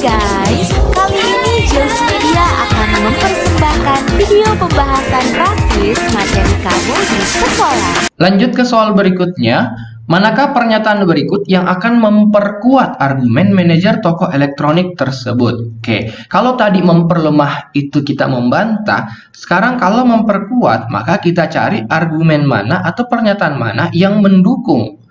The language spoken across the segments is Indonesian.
guys, kali ini Zeus Media akan mempersembahkan video pembahasan praktis materi kamu di sekolah. Lanjut ke soal berikutnya. Manakah pernyataan berikut yang akan memperkuat argumen manajer toko elektronik tersebut? Oke, kalau tadi memperlemah itu kita membantah, sekarang kalau memperkuat maka kita cari argumen mana atau pernyataan mana yang mendukung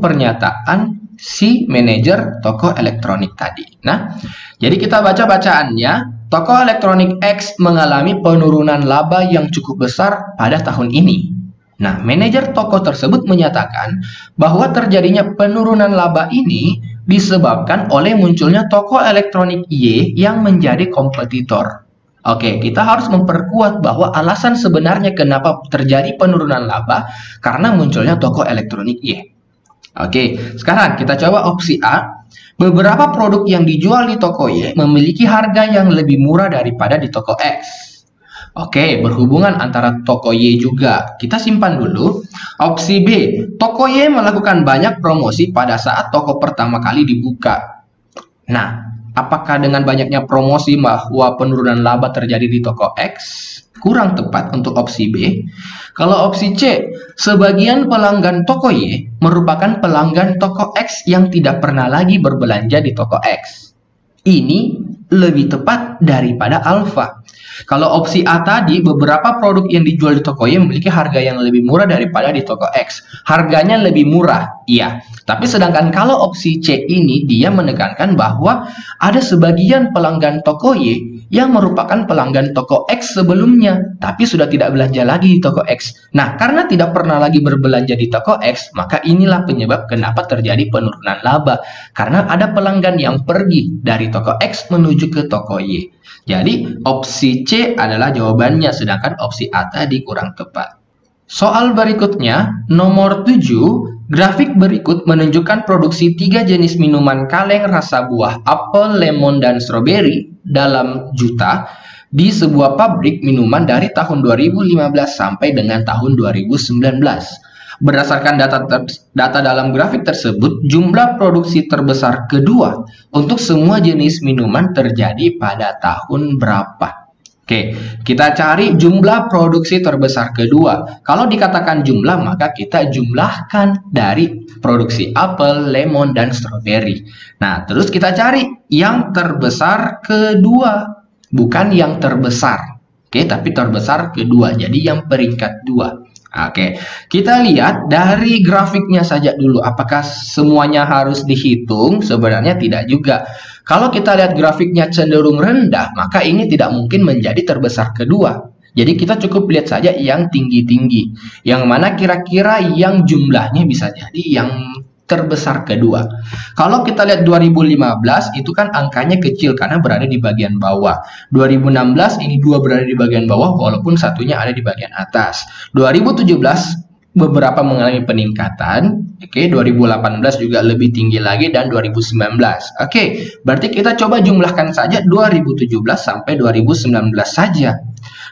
pernyataan si manajer toko elektronik tadi. Nah, jadi kita baca bacaannya. Toko elektronik X mengalami penurunan laba yang cukup besar pada tahun ini. Nah, manajer toko tersebut menyatakan bahwa terjadinya penurunan laba ini disebabkan oleh munculnya toko elektronik Y yang menjadi kompetitor. Oke, kita harus memperkuat bahwa alasan sebenarnya kenapa terjadi penurunan laba karena munculnya toko elektronik Y. Oke, sekarang kita coba opsi A. Beberapa produk yang dijual di toko Y memiliki harga yang lebih murah daripada di toko X. Oke, berhubungan antara toko Y juga. Kita simpan dulu. Opsi B, toko Y melakukan banyak promosi pada saat toko pertama kali dibuka. Nah, apakah dengan banyaknya promosi bahwa penurunan laba terjadi di toko X? Kurang tepat untuk opsi B. Kalau opsi C, sebagian pelanggan toko Y merupakan pelanggan toko X yang tidak pernah lagi berbelanja di toko X. Ini lebih tepat daripada alfa. Kalau opsi A tadi, beberapa produk yang dijual di toko Y memiliki harga yang lebih murah daripada di toko X. Harganya lebih murah, iya. Tapi sedangkan kalau opsi C ini, dia menekankan bahwa ada sebagian pelanggan toko Y yang merupakan pelanggan toko X sebelumnya, tapi sudah tidak belanja lagi di toko X. Nah, karena tidak pernah lagi berbelanja di toko X, maka inilah penyebab kenapa terjadi penurunan laba. Karena ada pelanggan yang pergi dari toko X menuju ke toko Y. Jadi, opsi C adalah jawabannya, sedangkan opsi A tadi kurang tepat. Soal berikutnya, nomor 7, grafik berikut menunjukkan produksi 3 jenis minuman kaleng rasa buah apel, lemon, dan stroberi dalam juta di sebuah pabrik minuman dari tahun 2015 sampai dengan tahun 2019. Berdasarkan data dalam grafik tersebut, jumlah produksi terbesar kedua untuk semua jenis minuman terjadi pada tahun berapa? Oke, kita cari jumlah produksi terbesar kedua. Kalau dikatakan jumlah, maka kita jumlahkan dari produksi apel, lemon, dan stroberi. Nah, terus kita cari yang terbesar kedua, bukan yang terbesar. Oke, tapi terbesar kedua, jadi yang peringkat 2. Oke, kita lihat dari grafiknya saja dulu. Apakah semuanya harus dihitung? Sebenarnya tidak juga. Kalau kita lihat grafiknya cenderung rendah, maka ini tidak mungkin menjadi terbesar kedua. Jadi kita cukup lihat saja yang tinggi-tinggi. Yang mana kira-kira yang jumlahnya bisa jadi yang terbesar kedua. Kalau kita lihat 2015 itu kan angkanya kecil karena berada di bagian bawah. 2016 ini 2 berada di bagian bawah walaupun satunya ada di bagian atas. 2017 beberapa mengalami peningkatan. Oke, 2018 juga lebih tinggi lagi dan 2019. Oke, berarti kita coba jumlahkan saja 2017 sampai 2019 saja.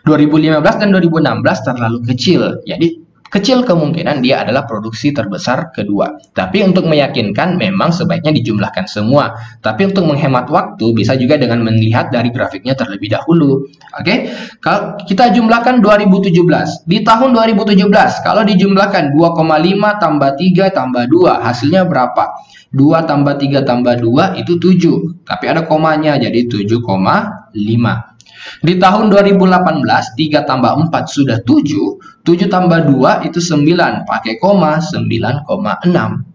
2015 dan 2016 terlalu kecil. Jadi kecil kemungkinan dia adalah produksi terbesar kedua. Tapi untuk meyakinkan memang sebaiknya dijumlahkan semua. Tapi untuk menghemat waktu bisa juga dengan melihat dari grafiknya terlebih dahulu. Oke, kalau kita jumlahkan 2017. Di tahun 2017 kalau dijumlahkan 2,5 tambah 3 tambah 2 hasilnya berapa? 2 tambah 3 tambah 2 itu 7. Tapi ada komanya jadi 7,5. Di tahun 2018, 3 tambah 4 sudah 7, 7 tambah 2 itu 9, pakai koma, 9,6.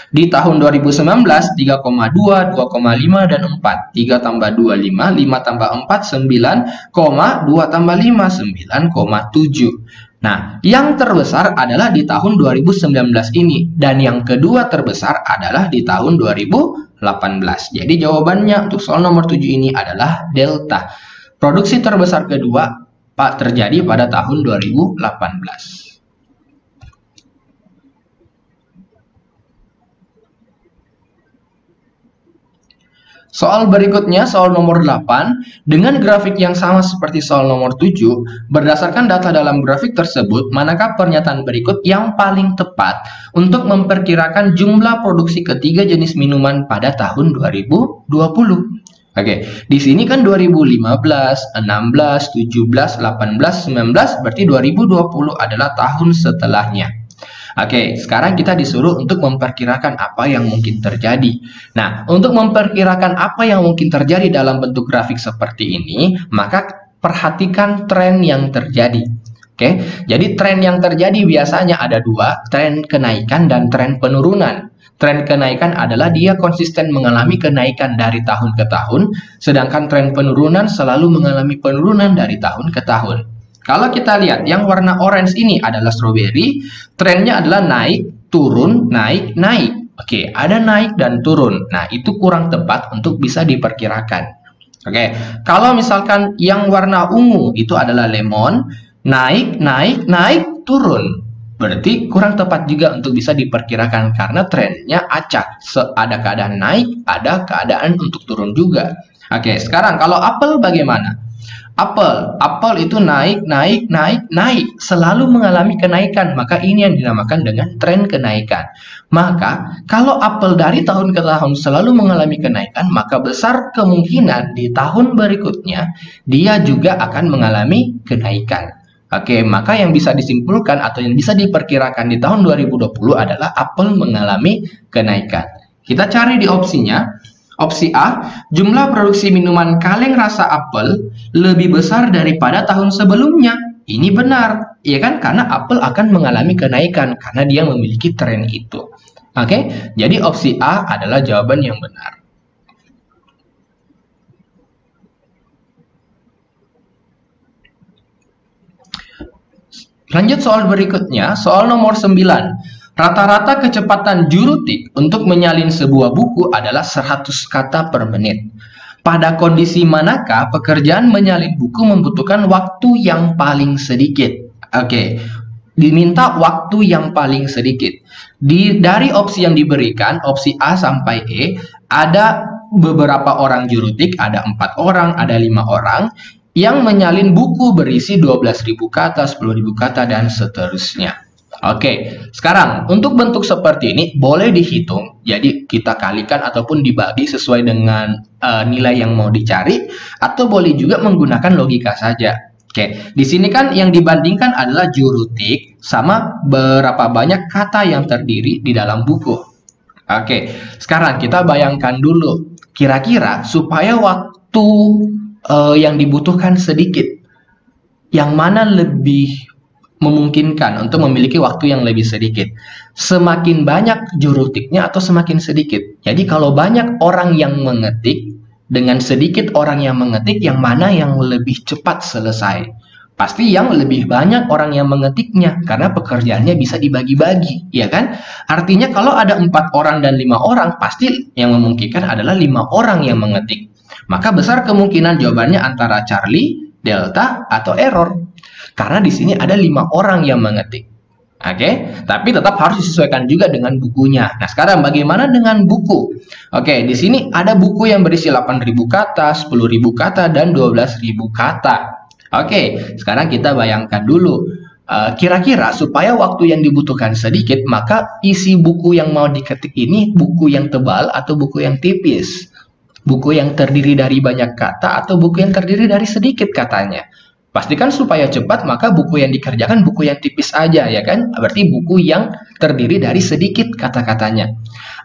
Di tahun 2019, 3,2, 2,5, dan 4. 3 tambah 2, 5, 5 tambah 4, 9, 2 tambah 5, 9,7. Nah, yang terbesar adalah di tahun 2019 ini. Dan yang kedua terbesar adalah di tahun 2018. Jadi jawabannya untuk soal nomor 7 ini adalah delta. Produksi terbesar kedua terjadi pada tahun 2018. Soal berikutnya, soal nomor 8, dengan grafik yang sama seperti soal nomor 7, berdasarkan data dalam grafik tersebut, manakah pernyataan berikut yang paling tepat untuk memperkirakan jumlah produksi ketiga jenis minuman pada tahun 2020? Oke, di sini kan 2015, 16, 17, 18, 19, berarti 2020 adalah tahun setelahnya. Oke, sekarang kita disuruh untuk memperkirakan apa yang mungkin terjadi. Nah, untuk memperkirakan apa yang mungkin terjadi dalam bentuk grafik seperti ini, maka perhatikan tren yang terjadi. Oke, jadi tren yang terjadi biasanya ada dua, tren kenaikan dan tren penurunan. Tren kenaikan adalah dia konsisten mengalami kenaikan dari tahun ke tahun, sedangkan tren penurunan selalu mengalami penurunan dari tahun ke tahun. Kalau kita lihat yang warna orange ini adalah strawberry, trennya adalah naik, turun, naik, naik. Oke, ada naik dan turun. Nah, itu kurang tepat untuk bisa diperkirakan. Oke, kalau misalkan yang warna ungu itu adalah lemon, naik, naik, naik, turun. Berarti kurang tepat juga untuk bisa diperkirakan karena trennya acak. Ada keadaan naik, ada keadaan untuk turun juga. Oke, sekarang kalau apel bagaimana? Apel itu naik, naik, naik, naik, selalu mengalami kenaikan. Maka ini yang dinamakan dengan tren kenaikan. Maka kalau apel dari tahun ke tahun selalu mengalami kenaikan, maka besar kemungkinan di tahun berikutnya dia juga akan mengalami kenaikan. Oke, maka yang bisa disimpulkan atau yang bisa diperkirakan di tahun 2020 adalah apel mengalami kenaikan. Kita cari di opsinya. Opsi A, jumlah produksi minuman kaleng rasa apel lebih besar daripada tahun sebelumnya. Ini benar, ya kan? Karena apel akan mengalami kenaikan karena dia memiliki tren itu. Oke, jadi opsi A adalah jawaban yang benar. Lanjut soal berikutnya, soal nomor 9. Rata-rata kecepatan jurutik untuk menyalin sebuah buku adalah 100 kata per menit. Pada kondisi manakah pekerjaan menyalin buku membutuhkan waktu yang paling sedikit? Oke, diminta waktu yang paling sedikit. Dari opsi yang diberikan, opsi A sampai E, ada beberapa orang jurutik, ada 4 orang, ada 5 orang, yang menyalin buku berisi 12.000 kata, 10.000 kata, dan seterusnya. Oke, sekarang untuk bentuk seperti ini boleh dihitung, jadi kita kalikan ataupun dibagi sesuai dengan nilai yang mau dicari, atau boleh juga menggunakan logika saja. Oke, di sini kan yang dibandingkan adalah jurutik sama berapa banyak kata yang terdiri di dalam buku. Oke, sekarang kita bayangkan dulu, kira-kira supaya waktu yang dibutuhkan sedikit, yang mana lebih memungkinkan untuk memiliki waktu yang lebih sedikit? Semakin banyak jurutiknya atau semakin sedikit? Jadi kalau banyak orang yang mengetik dengan sedikit orang yang mengetik, yang mana yang lebih cepat selesai? Pasti yang lebih banyak orang yang mengetiknya, karena pekerjaannya bisa dibagi-bagi, ya kan? Artinya kalau ada 4 orang dan 5 orang, pasti yang memungkinkan adalah 5 orang yang mengetik. Maka besar kemungkinan jawabannya antara Charlie, Delta, atau error. Karena di sini ada 5 orang yang mengetik. Oke, tapi tetap harus disesuaikan juga dengan bukunya. Nah, sekarang bagaimana dengan buku? Oke, di sini ada buku yang berisi 8.000 kata, 10.000 kata, dan 12.000 kata. Oke, sekarang kita bayangkan dulu. Kira-kira supaya waktu yang dibutuhkan sedikit, maka isi buku yang mau diketik ini buku yang tebal atau buku yang tipis? Buku yang terdiri dari banyak kata atau buku yang terdiri dari sedikit katanya? Pastikan supaya cepat, maka buku yang dikerjakan buku yang tipis aja, ya kan? Berarti buku yang terdiri dari sedikit kata-katanya.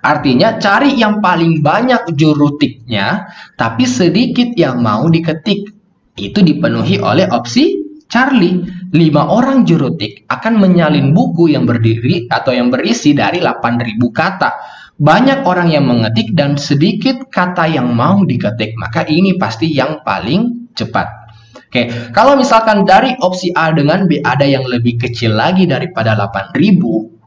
Artinya cari yang paling banyak jurutiknya, tapi sedikit yang mau diketik. Itu dipenuhi oleh opsi Charlie. 5 orang jurutik akan menyalin buku yang berdiri atau yang berisi dari 8.000 kata. Banyak orang yang mengetik dan sedikit kata yang mau diketik. Maka ini pasti yang paling cepat. Oke, kalau misalkan dari opsi A dengan B ada yang lebih kecil lagi daripada 8.000,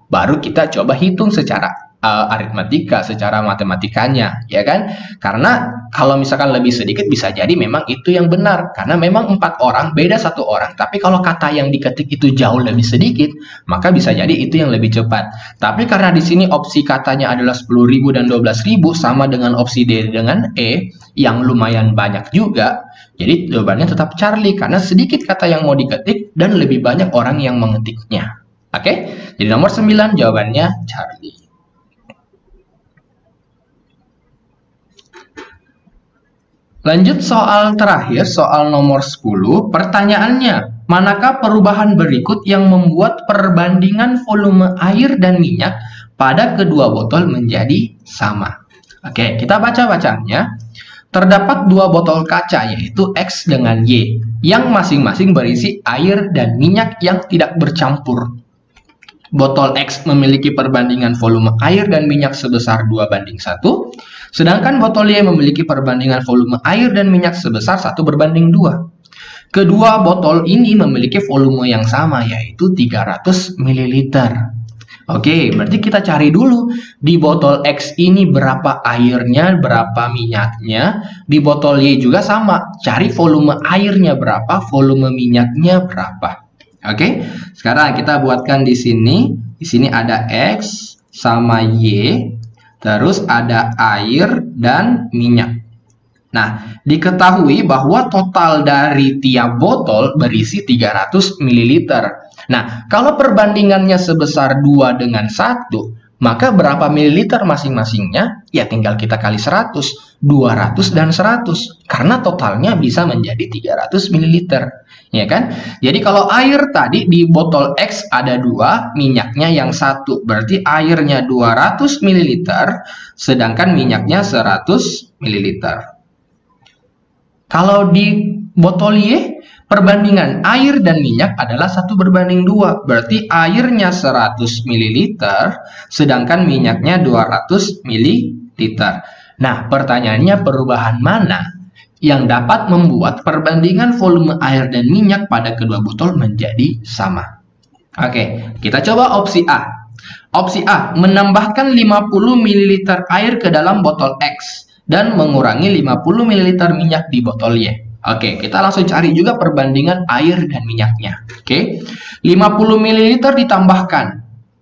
baru kita coba hitung secara aritmatika, secara matematikanya, ya kan? Karena kalau misalkan lebih sedikit bisa jadi memang itu yang benar, karena memang 4 orang beda 1 orang. Tapi kalau kata yang diketik itu jauh lebih sedikit, maka bisa jadi itu yang lebih cepat. Tapi karena di sini opsi katanya adalah 10.000 dan 12.000 sama dengan opsi D dengan E yang lumayan banyak juga, jadi jawabannya tetap Charlie karena sedikit kata yang mau diketik dan lebih banyak orang yang mengetiknya. Oke? Jadi nomor 9 jawabannya Charlie. Lanjut soal terakhir, soal nomor 10. Pertanyaannya, manakah perubahan berikut yang membuat perbandingan volume air dan minyak pada kedua botol menjadi sama? Oke, kita baca bacaannya. Terdapat 2 botol kaca yaitu X dengan Y yang masing-masing berisi air dan minyak yang tidak bercampur. Botol X memiliki perbandingan volume air dan minyak sebesar 2:1, sedangkan botol Y memiliki perbandingan volume air dan minyak sebesar 1:2. Kedua botol ini memiliki volume yang sama yaitu 300 ml. Oke, berarti kita cari dulu di botol X ini berapa airnya, berapa minyaknya. Di botol Y juga sama, cari volume airnya berapa, volume minyaknya berapa. Oke, sekarang kita buatkan di sini. Di sini ada X sama Y, terus ada air dan minyak. Nah, diketahui bahwa total dari tiap botol berisi 300 ml. Nah, kalau perbandingannya sebesar 2:1, maka berapa mililiter masing-masingnya? Ya tinggal kita kali 100, 200 dan 100. Karena totalnya bisa menjadi 300 ml. Ya kan? Jadi kalau air tadi di botol X ada 2, minyaknya yang 1. Berarti airnya 200 ml, sedangkan minyaknya 100 ml. Kalau di botol Y, perbandingan air dan minyak adalah 1:2. Berarti airnya 100 ml, sedangkan minyaknya 200 ml. Nah, pertanyaannya perubahan mana yang dapat membuat perbandingan volume air dan minyak pada kedua botol menjadi sama? Oke, kita coba opsi A. Opsi A, menambahkan 50 ml air ke dalam botol X dan mengurangi 50 ml minyak di botol Y. Oke, kita langsung cari juga perbandingan air dan minyaknya. Oke, 50 ml ditambahkan.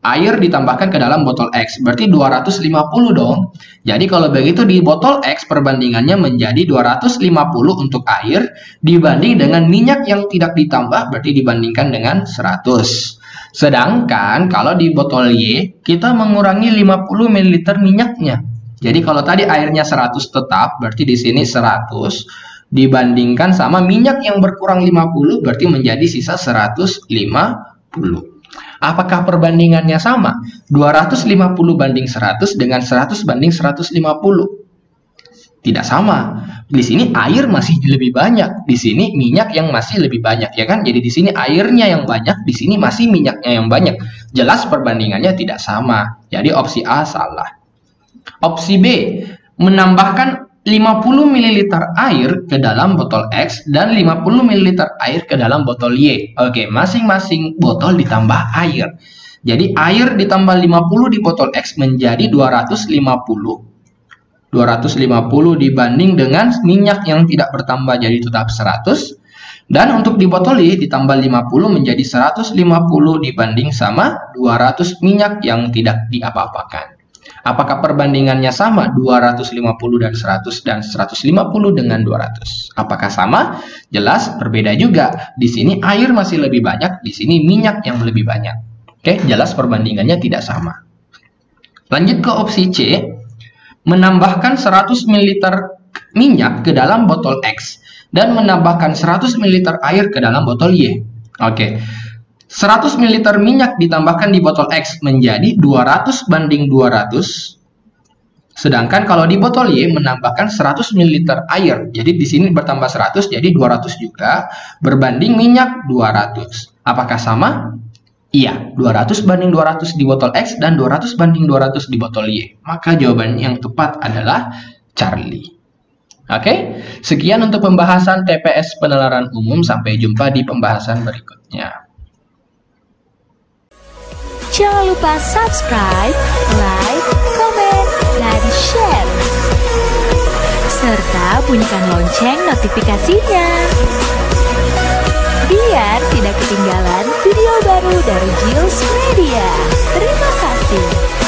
Air ditambahkan ke dalam botol X, berarti 250 dong. Jadi kalau begitu di botol X perbandingannya menjadi 250 untuk air dibanding dengan minyak yang tidak ditambah, berarti dibandingkan dengan 100. Sedangkan kalau di botol Y kita mengurangi 50 ml minyaknya. Jadi kalau tadi airnya 100 tetap, berarti di sini 100 dibandingkan sama minyak yang berkurang 50, berarti menjadi sisa 150. Apakah perbandingannya sama? 250 banding 100 dengan 100 banding 150. Tidak sama. Di sini air masih lebih banyak, di sini minyak yang masih lebih banyak, ya kan? Jadi di sini airnya yang banyak, di sini masih minyaknya yang banyak. Jelas perbandingannya tidak sama. Jadi opsi A salah. Opsi B, menambahkan 50 ml air ke dalam botol X dan 50 ml air ke dalam botol Y. Oke, masing-masing botol ditambah air. Jadi air ditambah 50 di botol X menjadi 250. 250 dibanding dengan minyak yang tidak bertambah jadi tetap 100. Dan untuk di botol Y ditambah 50 menjadi 150 dibanding sama 200 minyak yang tidak diapa-apakan. Apakah perbandingannya sama? 250 dan 100 dan 150 dengan 200. Apakah sama? Jelas berbeda juga. Di sini air masih lebih banyak, di sini minyak yang lebih banyak. Oke, jelas perbandingannya tidak sama. Lanjut ke opsi C. Menambahkan 100 ml minyak ke dalam botol X dan menambahkan 100 ml air ke dalam botol Y. Oke. 100 ml minyak ditambahkan di botol X menjadi 200 banding 200. Sedangkan kalau di botol Y menambahkan 100 ml air. Jadi di sini bertambah 100 jadi 200 juga berbanding minyak 200. Apakah sama? Iya, 200 banding 200 di botol X dan 200 banding 200 di botol Y. Maka jawaban yang tepat adalah Charlie. Oke, sekian untuk pembahasan TPS penalaran umum. Sampai jumpa di pembahasan berikutnya. Jangan lupa subscribe, like, komen, dan share. Serta bunyikan lonceng notifikasinya, biar tidak ketinggalan video baru dari Gills Media. Terima kasih.